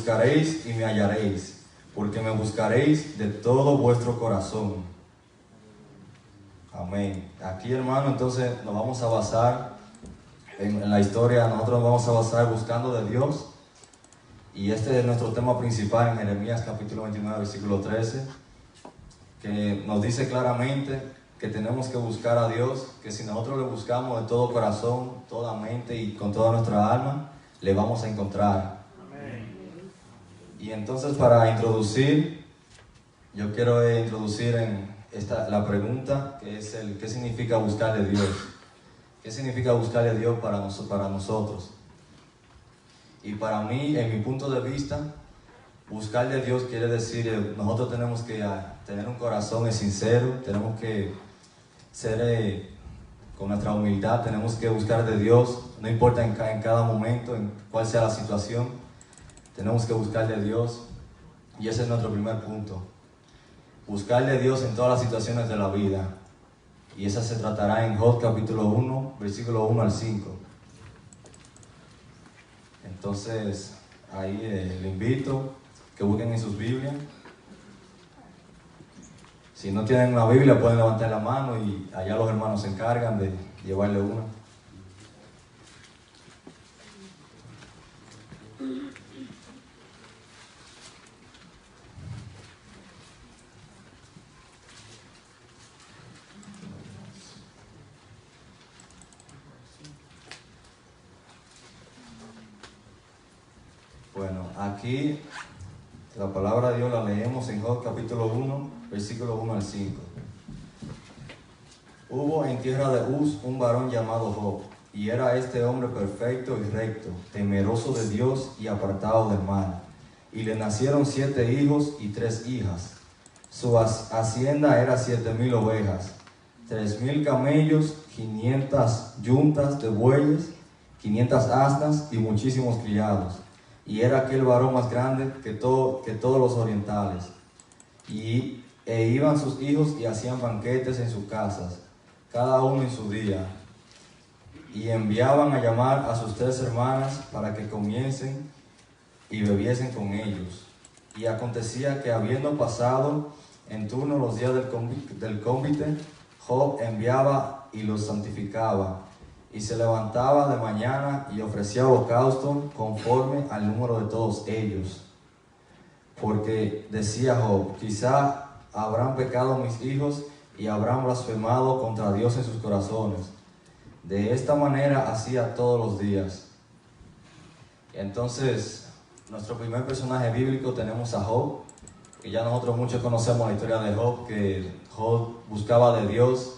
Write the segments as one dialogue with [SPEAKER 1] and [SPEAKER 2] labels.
[SPEAKER 1] buscaréis y me hallaréis, porque me buscaréis de todo vuestro corazón. Amén. Aquí, hermano, entonces nos vamos a basar en la historia, nosotros nos vamos a basar buscando de Dios. Y este es nuestro tema principal en Jeremías capítulo 29, versículo 13, que nos dice claramente que tenemos que buscar a Dios, que si nosotros le buscamos de todo corazón, toda mente y con toda nuestra alma, le vamos a encontrar. Amén. Y entonces, para introducir, yo quiero introducir la pregunta, que es ¿qué significa buscarle a Dios? ¿Qué significa buscarle a Dios para nosotros? Y para mí, en mi punto de vista, buscarle a Dios quiere decir, nosotros tenemos que tener un corazón sincero, tenemos que ser con nuestra humildad, tenemos que buscar de Dios, no importa en cada momento, en cuál sea la situación, tenemos que buscarle a Dios. Y ese es nuestro primer punto, buscarle a Dios en todas las situaciones de la vida. Y esa se tratará en Job capítulo 1, versículo 1 al 5. Entonces, ahí le invito que busquen en sus Biblias. Si no tienen una Biblia, pueden levantar la mano y allá los hermanos se encargan de llevarle una. Bueno, aquí la palabra de Dios la leemos en Job capítulo 1, versículo 1 al 5. Hubo en tierra de Uz un varón llamado Job, y era este hombre perfecto y recto, temeroso de Dios y apartado del mal. Y le nacieron 7 hijos y 3 hijas. Su hacienda era 7,000 ovejas, 3,000 camellos, 500 yuntas de bueyes, 500 asnas y muchísimos criados. Y era aquel varón más grande que todos los orientales. E iban sus hijos y hacían banquetes en sus casas, cada uno en su día. Y enviaban a llamar a sus 3 hermanas para que comiesen y bebiesen con ellos. Y acontecía que, habiendo pasado en turno los días del cónvite, Job enviaba y los santificaba. Y se levantaba de mañana y ofrecía holocausto conforme al número de todos ellos. Porque decía Job, quizá habrán pecado mis hijos y habrán blasfemado contra Dios en sus corazones. De esta manera hacía todos los días. Entonces, nuestro primer personaje bíblico tenemos a Job, que ya nosotros muchos conocemos la historia de Job, que Job buscaba de Dios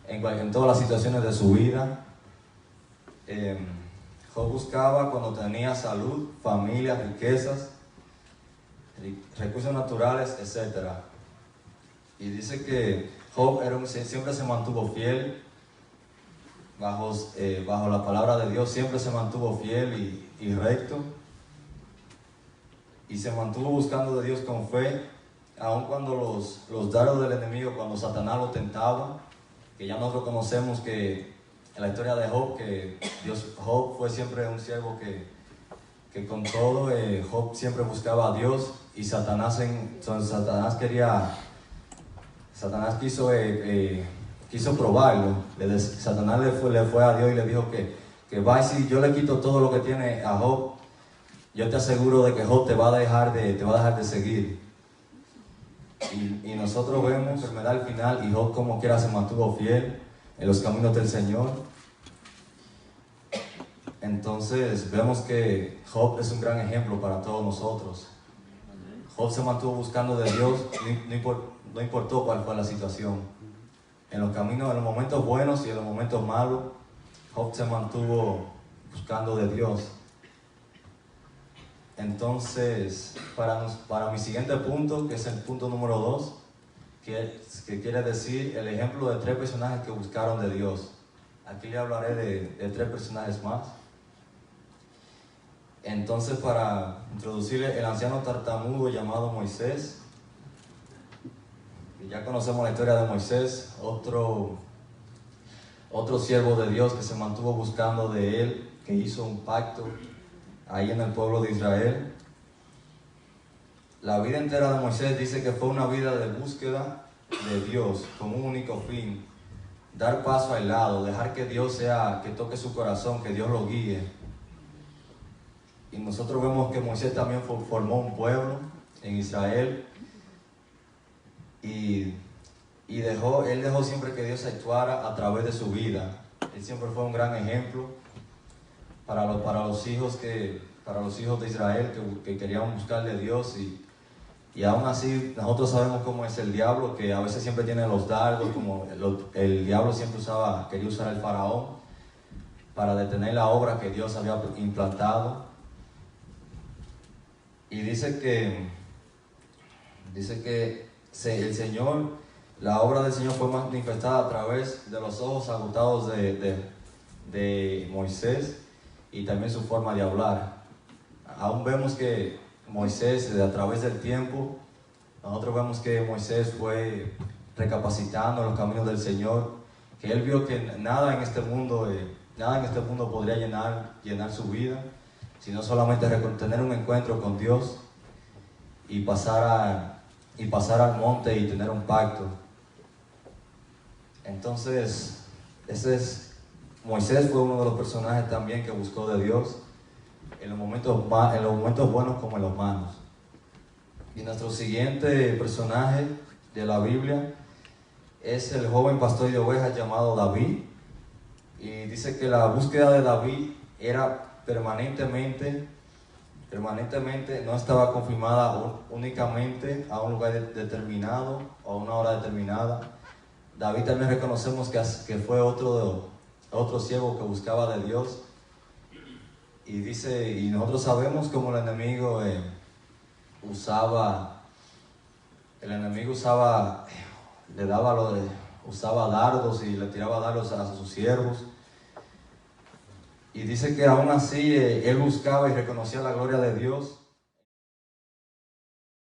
[SPEAKER 1] en todas las situaciones de su vida. Job buscaba cuando tenía salud, familia, riquezas, recursos naturales, etc. Y dice que Job siempre se mantuvo fiel bajo la palabra de Dios, siempre se mantuvo fiel y recto. Y se mantuvo buscando de Dios con fe, aun cuando los dardos del enemigo, cuando Satanás lo tentaba, que ya nosotros conocemos que en la historia de Job, que Job fue siempre un siervo que con todo, Job siempre buscaba a Dios, y Satanás quiso probarlo. Satanás le fue a Dios y le dijo que va, y si yo le quito todo lo que tiene a Job, yo te aseguro de que Job te va a dejar de seguir. Y nosotros vemos enfermedad al final, y Job como quiera se mantuvo fiel en los caminos del Señor. Entonces vemos que Job es un gran ejemplo para todos nosotros. Job se mantuvo buscando de Dios, no importó cuál fue la situación. En los caminos, en los momentos buenos y en los momentos malos, Job se mantuvo buscando de Dios. Entonces, para mi siguiente punto, que es el punto número 2, que quiere decir el ejemplo de 3 personajes que buscaron de Dios. Aquí le hablaré de 3 personajes más. Entonces, para introducirle el anciano tartamudo llamado Moisés, y ya conocemos la historia de Moisés, otro siervo de Dios que se mantuvo buscando de él, que hizo un pacto ahí en el pueblo de Israel. la vida entera de Moisés dice que fue una vida de búsqueda de Dios con un único fin: dar paso al lado, dejar que Dios sea, que toque su corazón, que Dios lo guíe. Y nosotros vemos que Moisés también formó un pueblo en Israel y él dejó siempre que Dios actuara a través de su vida. Él siempre fue un gran ejemplo para los hijos de Israel que querían buscar de Dios, y aún así nosotros sabemos cómo es el diablo, que a veces siempre tiene los dardos, como el diablo siempre quería usar al faraón para detener la obra que Dios había implantado. Y dice que el Señor, la obra del Señor fue manifestada a través de los ojos agotados de Moisés, y también su forma de hablar. Aún vemos que Moisés, a través del tiempo, nosotros vemos que Moisés fue recapacitando los caminos del Señor, que él vio que nada en este mundo podría llenar su vida, sino solamente tener un encuentro con Dios y pasar al monte y tener un pacto. Entonces, Moisés fue uno de los personajes también que buscó de Dios en los momentos buenos como en los malos. Y nuestro siguiente personaje de la Biblia es el joven pastor de ovejas llamado David. Y dice que la búsqueda de David era permanentemente, no estaba confirmada únicamente a un lugar determinado o a una hora determinada. David también reconocemos que fue otro siervo que buscaba de Dios. Y nosotros sabemos cómo el enemigo usaba dardos y le tiraba dardos a sus siervos. Y dice que aún así él buscaba y reconocía la gloria de Dios